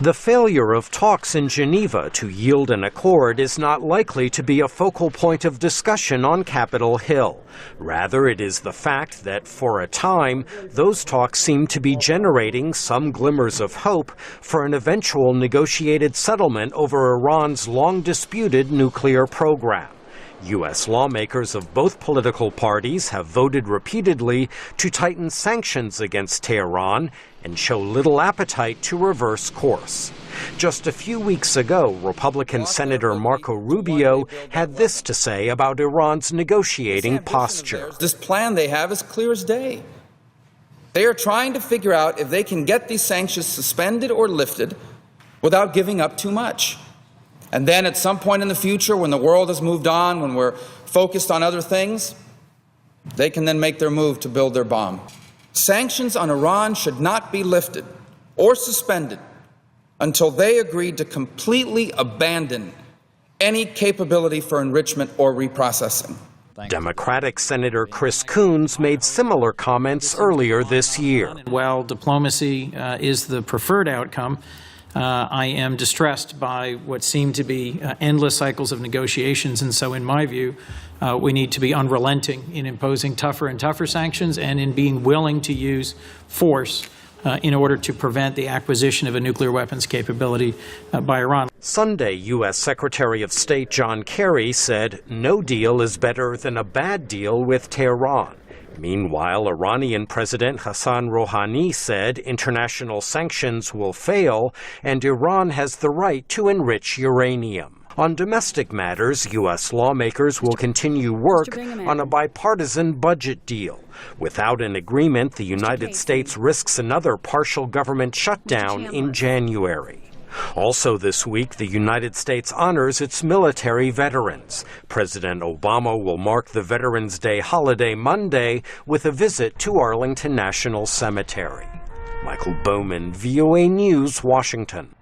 The failure of talks in Geneva to yield an accord is not likely to be a focal point of discussion on Capitol Hill. Rather, it is the fact that, for a time, those talks seem to be generating some glimmers of hope for an eventual negotiated settlement over Iran's long-disputed nuclear program. U.S. lawmakers of both political parties have voted repeatedly to tighten sanctions against Tehran and show little appetite to reverse course. Just a few weeks ago, Republican Senator Marco Rubio had this to say about Iran's negotiating posture. This plan they have is clear as day. They are trying to figure out if they can get these sanctions suspended or lifted without giving up too much. And then at some point in the future, when the world has moved on, when we're focused on other things, they can then make their move to build their bomb. Sanctions on Iran should not be lifted or suspended until they agree to completely abandon any capability for enrichment or reprocessing. Democratic Senator Chris Coons made similar comments earlier this year. While diplomacy is the preferred outcome, I am distressed by what seem to be endless cycles of negotiations, and so in my view, we need to be unrelenting in imposing tougher and tougher sanctions and in being willing to use force in order to prevent the acquisition of a nuclear weapons capability by Iran. Sunday, U.S. Secretary of State John Kerry said no deal is better than a bad deal with Tehran. Meanwhile, Iranian President Hassan Rouhani said international sanctions will fail and Iran has the right to enrich uranium. On domestic matters, U.S. lawmakers will continue work on a bipartisan budget deal. Without an agreement, the United States risks another partial government shutdown in January. Also this week, the United States honors its military veterans. President Obama will mark the Veterans Day holiday Monday with a visit to Arlington National Cemetery. Michael Bowman, VOA News, Washington.